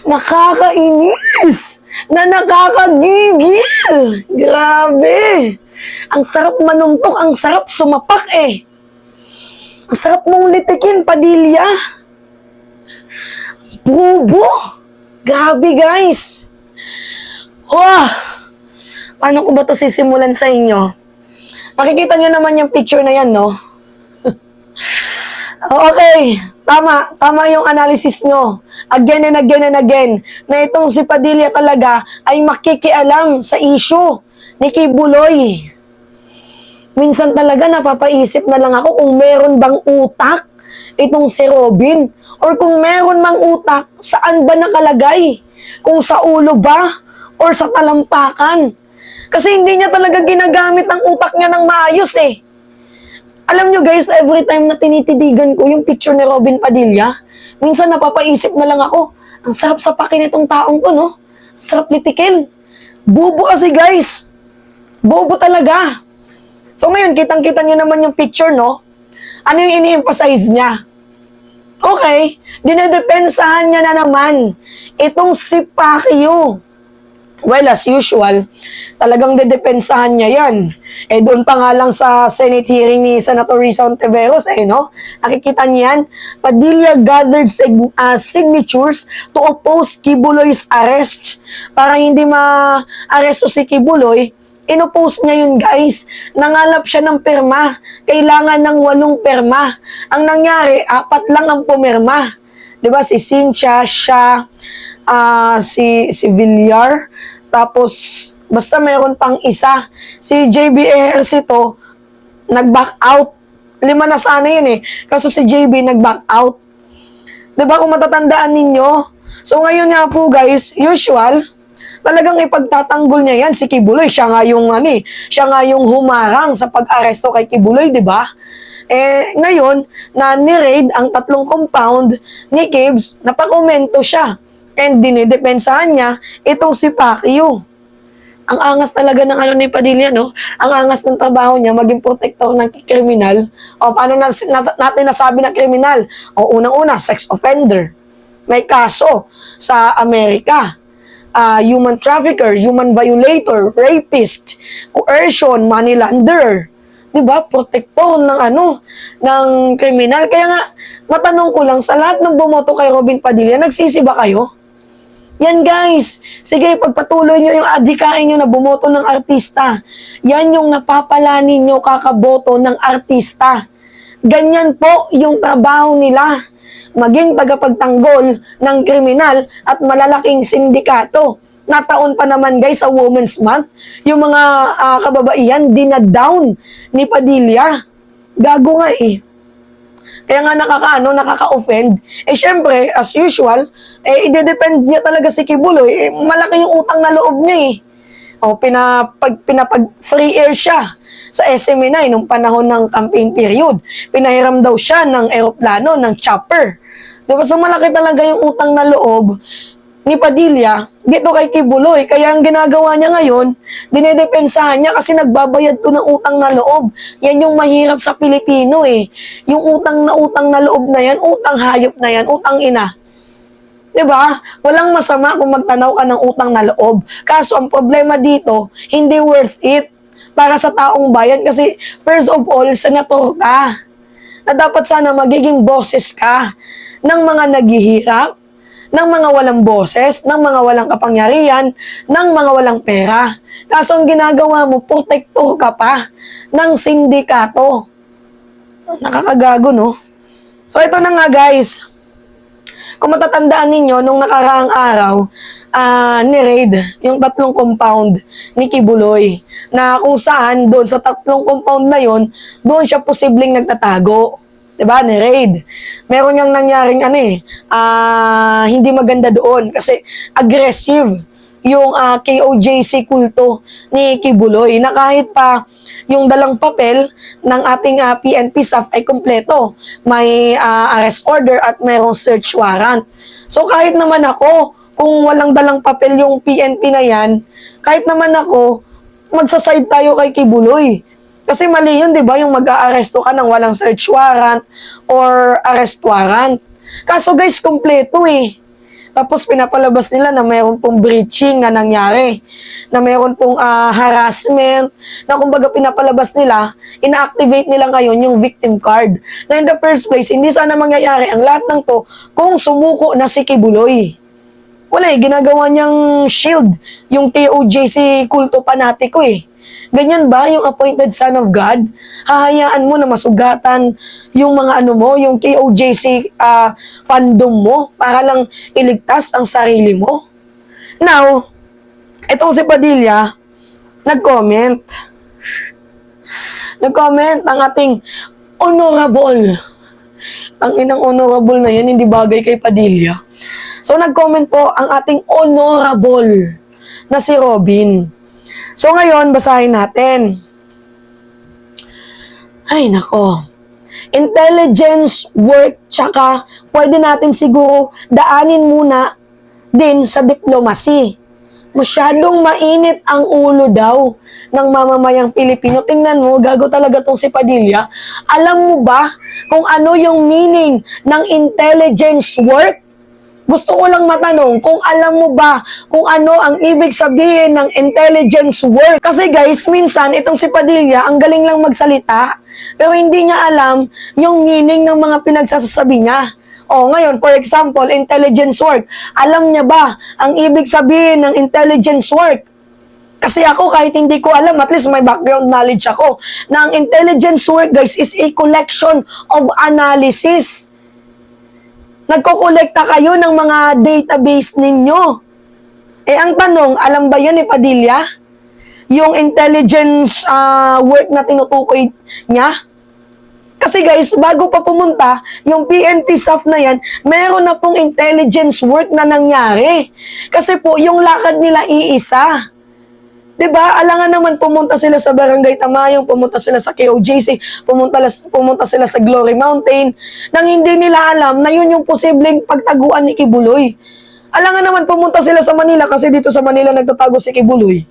Nakakainis na nakakagigil. Grabe. Ang sarap manuntok, ang sarap sumapak eh. Ang sarap mong litikin, Padilla. Bobo. Grabe, guys. Wah. Paano ko ba ito sisimulan sa inyo? Makikita nyo naman yung picture na yan, no? Okay. Tama yung analysis nyo. Again and again and again. Na itong si Padilla talaga ay makikialam sa issue ni Kibuloy. Minsan talaga napapaisip na lang ako kung meron bang utak itong si Robin. Or kung meron mang utak, saan ba nakalagay? Kung sa ulo ba? Or sa talampakan? Kasi hindi niya talaga ginagamit ang utak niya ng maayos eh. Alam nyo guys, every time na tinitidigan ko yung picture ni Robin Padilla, minsan napapaisip na lang ako, ang sarap sapakin itong taong to, no? Sarap litikin. Bobo kasi guys. Bobo talaga. So ngayon, kitang-kita nyo naman yung picture, no? Ano yung ini-emphasize niya? Okay, dinedepensahan niya na naman itong si Pacquiao. Well, as usual, talagang dedepensahan niya yan. Eh, doon pa nga lang sa Senate hearing ni Senator Risa Hontiveros, no? Nakikita niyan, Padilla gathered signatures to oppose Kibuloy's arrest. Para hindi ma-aresto si Kibuloy, inopost niya yun, guys. Nangalap siya ng perma. Kailangan ng 8 perma. Ang nangyari, 4 lang ang pumirma. Diba? Si Cynthia, siya, si Villar, tapos basta mayroon pang isa. Si JB Ejercito, nag-back out. 5 na sana yun eh. Kaso si JB nag-back out. Diba kung matatandaan ninyo? So ngayon nga po guys, usual, talagang ipagtatanggol niya yan si Kibuloy. Siya nga yung humarang sa pag-aresto kay Kibuloy, diba? Eh, ngayon, na ni-raid ang 3 compound ni Kibs, napakomento siya. And dinidepensahan niya itong si Pacquiao. Ang angas talaga ng ni Padilla, no? Ang angas ng trabaho niya, maging protector ng kriminal. O, paano natin nasabi na kriminal? O, unang-una, sex offender. May kaso sa Amerika. Human trafficker, human violator, rapist, coercion, money launderer. Diba? Protector ng kriminal. Kaya nga, matanong ko lang, sa lahat ng bumoto kay Robin Padilla, nagsisi ba kayo? Yan guys, sige pagpatuloy nyo yung adhikain nyo na bumoto ng artista. Yan yung napapala ninyo kakaboto ng artista. Ganyan po yung trabaho nila. Maging tagapagtanggol ng kriminal at malalaking sindikato. Nataon pa naman guys sa Women's Month, yung mga kababaihan dinadown ni Padilla. Gago nga eh. Kaya nga nakaka-offend. Eh syempre, as usual, ide-depend niya talaga si Kibuloy. Eh, malaki yung utang na loob niya eh. O, pinapag-free air siya sa SMNI nung panahon ng campaign period. Pinahiram daw siya ng eroplano, ng chopper. Diba? So malaki talaga yung utang na loob ni Padilla dito kay Kibuloy. Kaya ang ginagawa niya ngayon, dinedepensahan niya kasi nagbabayad to ng utang na loob. Yan yung mahirap sa Pilipino eh. Yung utang na loob na yan, utang hayop na yan, utang ina. Diba? Walang masama kung magtanaw ka ng utang na loob. Kaso ang problema dito, hindi worth it para sa taong bayan kasi first of all, senator ka. Na dapat sana magiging boses ka ng mga naghihirap, ng mga walang boses, ng mga walang kapangyarihan, ng mga walang pera. Kaso ang ginagawa mo, protector ka pa ng sindikato. Nakakagago, no? So ito na nga guys. Kung matatandaan ninyo, nung nakaraang araw, ni-raid yung 3 compound ni Kibuloy. Na kung saan, doon sa 3 compound na yon, doon siya posibleng nagtatago. Diba? Ni-raid. Meron yung nangyaring hindi maganda doon kasi aggressive yung KOJC kulto ni Kibuloy na kahit pa yung dalang papel ng ating PNP staff ay kompleto. May arrest order at mayroong search warrant. So kahit naman ako, kung walang dalang papel yung PNP na yan, kahit naman ako, magsaside tayo kay Kibuloy. Kasi mali yun, di ba? Yung mag-aaresto ka ng walang search warrant or arrest warrant. Kaso guys, kompleto eh. Tapos pinapalabas nila na mayroon pong breaching na nangyari, na mayroon pong harassment, na kumbaga pinapalabas nila, ina-activate nila ngayon yung victim card. Na in the first place, hindi sana mangyayari ang lahat ng to kung sumuko na si Kibuloy. Wala ginagawa niyang shield, yung TOJC kulto panatiko Ganyan ba yung appointed son of God? Hahayaan mo na masugatan yung mga yung KOJC fandom mo para lang iligtas ang sarili mo? Now, itong si Padilla, nag-comment. Nag-comment ang ating honorable. Ang inang honorable na yan, hindi bagay kay Padilla. So, nag-comment po ang ating honorable na si Robin. So, ngayon, basahin natin. Ay, nako. Intelligence work, tsaka pwede natin siguro daanin muna din sa diplomacy. Masyadong mainit ang ulo daw ng mamamayang Pilipino. Tingnan mo, gago talaga tong si Padilla. Alam mo ba kung ano yung meaning ng intelligence work? Gusto ko lang matanong kung alam mo ba kung ano ang ibig sabihin ng intelligence work. Kasi guys, minsan itong si Padilla, ang galing lang magsalita, pero hindi niya alam yung meaning ng mga pinagsasabi niya. O ngayon, for example, intelligence work. Alam niya ba ang ibig sabihin ng intelligence work? Kasi ako, kahit hindi ko alam, at least may background knowledge ako, na ang intelligence work, guys, is a collection of analysis. Nagkokolekta kayo ng mga database ninyo. Ang tanong, alam ba yan ni Padilla? Yung intelligence work na tinutukoy niya? Kasi guys, bago pa pumunta, yung PNP staff na yan, meron na pong intelligence work na nangyari. Kasi po, yung lakad nila iisa. Diba? Alangan naman pumunta sila sa Barangay Tamayong, pumunta sila sa KOJC, pumunta sila sa Glory Mountain, nang hindi nila alam na yun yung posibleng pagtaguan ni Kibuloy. Alangan naman pumunta sila sa Manila kasi dito sa Manila nagtatago si Kibuloy.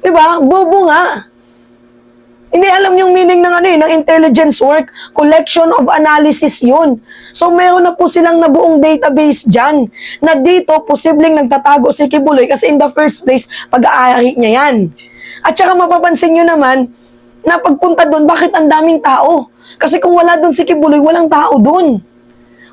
Diba? Bobo nga. Hindi alam yung meaning ng ng intelligence work. Collection of analysis yun. So, meron na po silang nabuong database dyan na dito, posibleng nagtatago si Kibuloy kasi in the first place, pag-aari niya yan. At saka mapapansin nyo naman, na pagpunta doon, bakit ang daming tao? Kasi kung wala doon si Kibuloy, walang tao doon.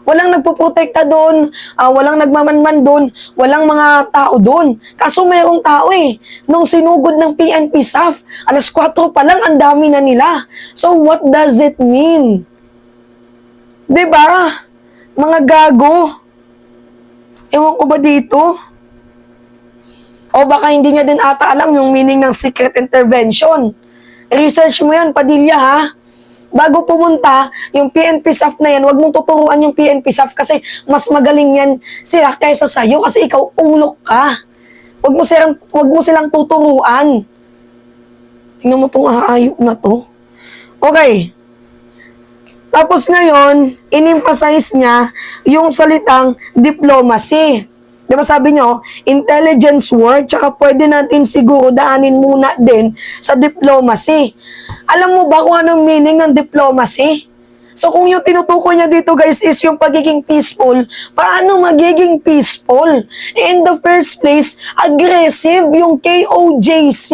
Walang nagpoprotekta doon, walang nagmamanman doon, walang mga tao doon. Kaso mayroong tao Nung sinugod ng PNP staff, 4:00 pa lang, ang dami na nila. So what does it mean? Diba? Mga gago. Ewan ko ba dito? O baka hindi niya din ata alam yung meaning ng secret intervention. Research mo yan, Padilla, ha? Bago pumunta, yung PNP staff na yan, huwag mong tuturuan yung PNP staff kasi mas magaling yan sila kaysa sa'yo kasi ikaw unglok ka. Huwag mo silang tuturuan. Tingnan mo tong aayop na to. Okay. Tapos ngayon, in-emphasize niya yung salitang diplomacy. Diba sabi nyo, intelligence work, tsaka pwede natin siguro daanin muna din sa diplomacy. Alam mo ba kung anong meaning ng diplomacy? So kung yung tinutukoy niya dito guys is yung pagiging peaceful, paano magiging peaceful? In the first place, aggressive yung KOJC.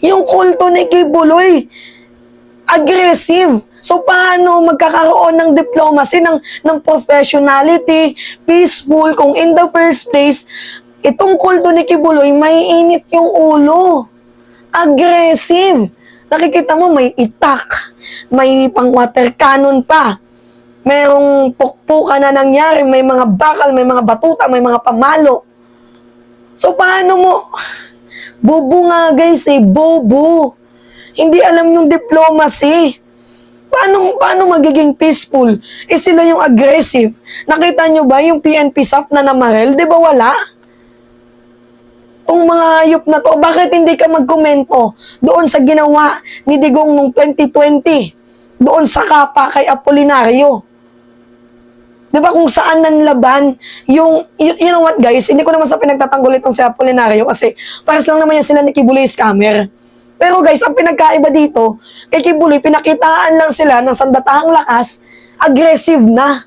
Yung kulto ni Kibuloy, aggressive. So, paano magkakaroon ng diplomacy, ng professionality, peaceful, kung in the first place, itong kulto ni Kibuloy, may init yung ulo. Aggressive. Nakikita mo, may itak, may pang-water cannon pa, mayroong pukpukan na nangyari, may mga bakal, may mga batuta, may mga pamalo. So, paano mo? Bobo nga guys bobo. Hindi alam yung diplomacy. Paano magiging peaceful? Sila yung aggressive. Nakita nyo ba yung PNP staff na namarel? Di ba wala? Itong mga hayop na to, bakit hindi ka magkomento doon sa ginawa ni Digong noong 2020? Doon sa kapa kay Apolinario. Di ba kung saan nanlaban you know what guys, hindi ko naman sa pinagtatanggol itong si Apolinario kasi paras lang naman yan sila ni Kibuloy scammer. Pero guys, ang pinagkaiba dito, kay Kibuloy, pinakitaan lang sila ng sandatahang lakas, aggressive na.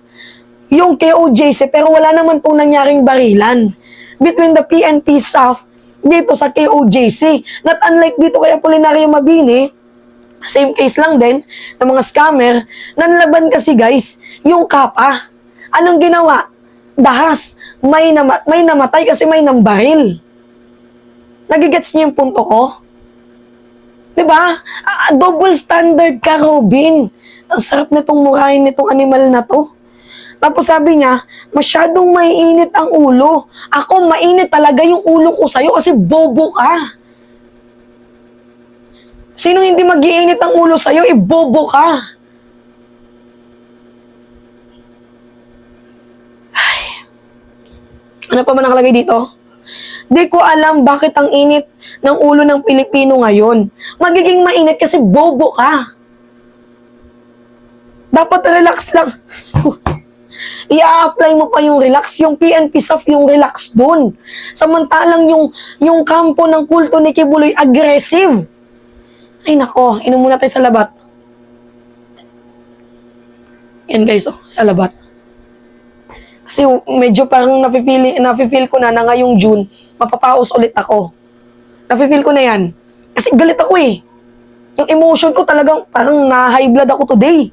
yung KOJC, pero wala naman pong nangyaring barilan between the PNP staff dito sa KOJC. Not unlike dito kay Apolinario Mabini, same case lang din ng mga scammer, nanlaban kasi guys, yung kapa. Anong ginawa? Dahas. May namatay kasi may nambaril. Nagigets niyo yung punto ko? Diba? Double standard ka, Robin. Ang sarap nitong murahin nitong animal na to. Tapos sabi niya, masyadong maiinit ang ulo. Ako, mainit talaga yung ulo ko sa'yo kasi bobo ka. Sino hindi mag-iinit ang ulo sa'yo, bobo ka. Ay. Ano pa ba nakalagay dito? Di ko alam bakit ang init ng ulo ng Pilipino ngayon. Magiging mainit kasi bobo ka. Dapat relax lang. I-apply mo pa yung relax, yung PNP staff yung relax dun. Samantalang yung kampo ng kulto ni Kibuloy aggressive. Ay nako, inom muna tayo sa labat. Yan guys, sa labat. Kasi medyo parang nafe-feel ko na ngayong June, mapapaos ulit ako. Nafe-feel ko na yan. Kasi galit ako eh. Yung emotion ko talagang parang na-high blood ako today.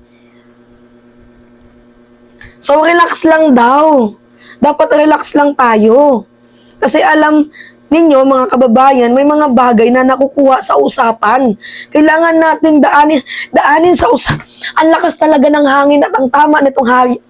So, relax lang daw. Dapat relax lang tayo. Kasi alam ninyo, mga kababayan, may mga bagay na nakukuha sa usapan. Kailangan natin daanin sa usapan. Ang lakas talaga ng hangin at ang tama nitong hangin.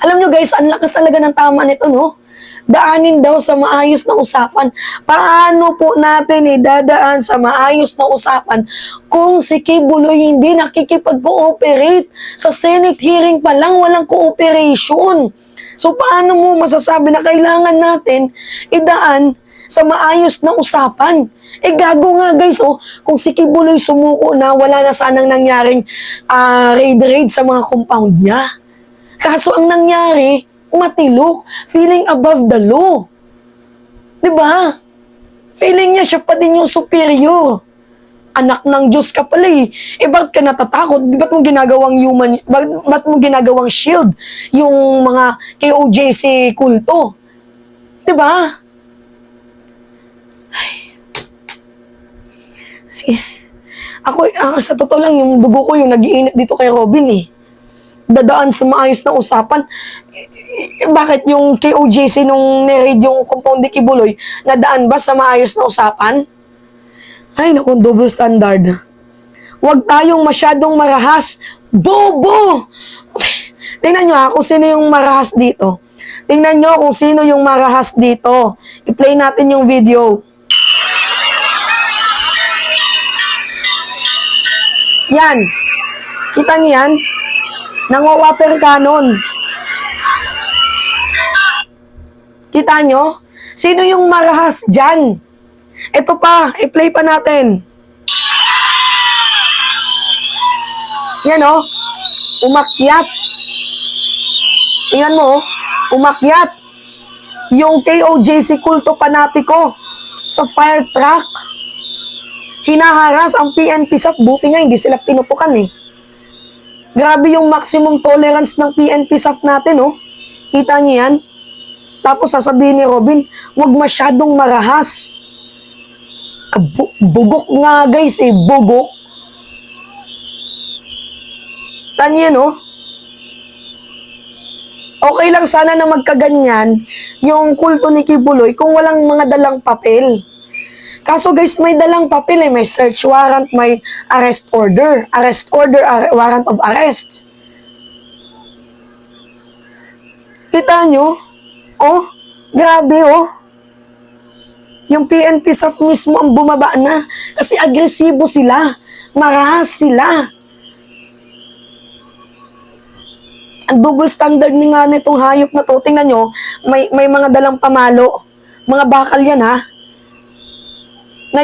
Alam nyo guys, ang lakas talaga ng tama nito, no? Daanin daw sa maayos na usapan. Paano po natin idadaan sa maayos na usapan kung si Kibuloy hindi nakikipag-cooperate? Sa Senate hearing pa lang, walang cooperation. So, paano mo masasabi na kailangan natin idaan sa maayos na usapan? Gago nga guys, kung si Kibuloy sumuko na, wala na sanang nangyaring raid sa mga compound niya. Kaso ang nangyari, matilok, feeling above the law. Diba? Feeling niya siya pa din yung superior. Anak ng Diyos ka pala eh. Bakit ka natatakot? Ba't mo ginagawang ba't mo ginagawang shield yung mga KOJC kulto? Diba? Ay. Sige. Ako, sa totoo lang, yung dugo ko yung nag-iinit dito kay Robin eh. Dadaan sa maayos na usapan. Bakit yung KOJC nung ni-raid yung compound ni Kibuloy, nadaan ba sa maayos na usapan? Ay, naku, double standard. Huwag tayong masyadong marahas. Bobo! Tingnan nyo kung sino yung marahas dito. Tingnan nyo kung sino yung marahas dito. I-play natin yung video. Yan. Kita niyo yan? Nangwa-water cannon. Kita nyo? Sino yung marahas dyan? Ito pa, i-play pa natin. Yan umakyat. Tingnan mo, umakyat. Yung KOJC kulto panatiko sa fire truck. Hinaharas ang PNP staff, buti nga hindi sila pinutukan eh. Grabe yung maximum tolerance ng PNP staff natin, Kita niyo yan? Tapos sasabihin ni Robin, huwag masyadong marahas. Bugok nga guys bugok. Tanyan Okay lang sana na magkaganyan yung kulto ni Kibuloy kung walang mga dalang papel. Kaso guys, may dalang papel may search warrant, may arrest order, warrant of arrest. Kita nyo? Grabe Yung PNP staff mismo ang bumaba na kasi agresibo sila, marahas sila. Ang double standard ni nga nitong hayop na to, tingnan nyo, may mga dalang pamalo, mga bakal yan na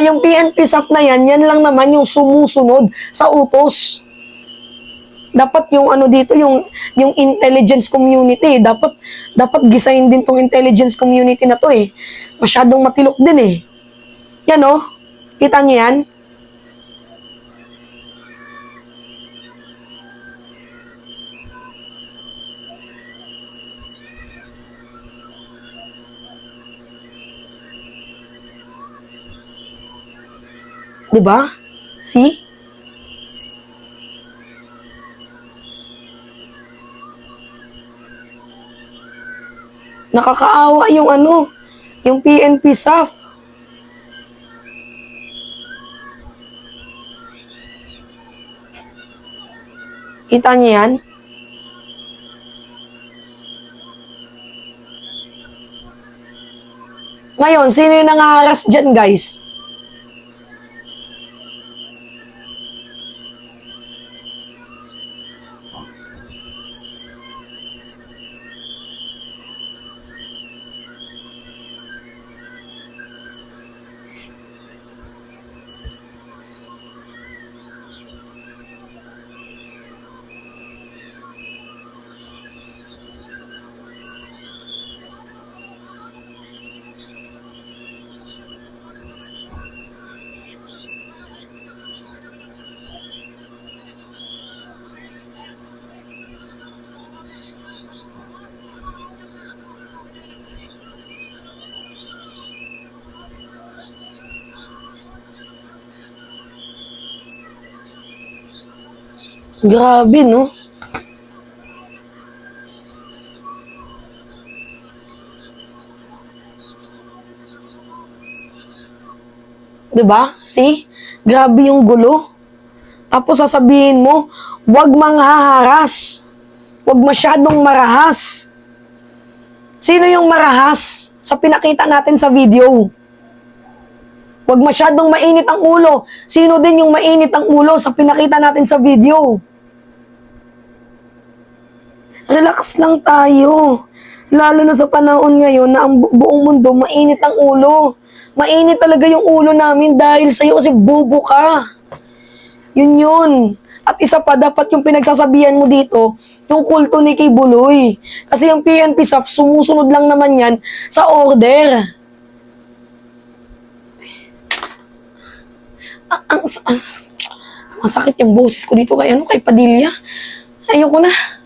yung PNP staff na yan lang naman yung sumusunod sa utos. Dapat yung dito, yung intelligence community, dapat gisahin din tong intelligence community na to Masyadong matilok din Yan kita niyo yan? Di ba? See? Nakakaawa yung yung PNP SAF. Kita niyo yan? Ngayon, sino yung nangaharas dyan, guys? Grabe, no? Diba? See? Grabe yung gulo. Tapos sasabihin mo, huwag manghaharas. Huwag masyadong marahas. Sino yung marahas sa pinakita natin sa video? Huwag masyadong mainit ang ulo. Sino din yung mainit ang ulo sa pinakita natin sa video? Relax lang tayo. Lalo na sa panahon ngayon na ang buong mundo mainit ang ulo. Mainit talaga yung ulo namin dahil sa'yo kasi bobo ka. Yun. At isa pa, dapat yung pinagsasabihan mo dito, yung kulto ni Kibuloy. Kasi yung PNP SAF, sumusunod lang naman yan sa order. Masakit yung boses ko dito kay Padilla. Ayoko na.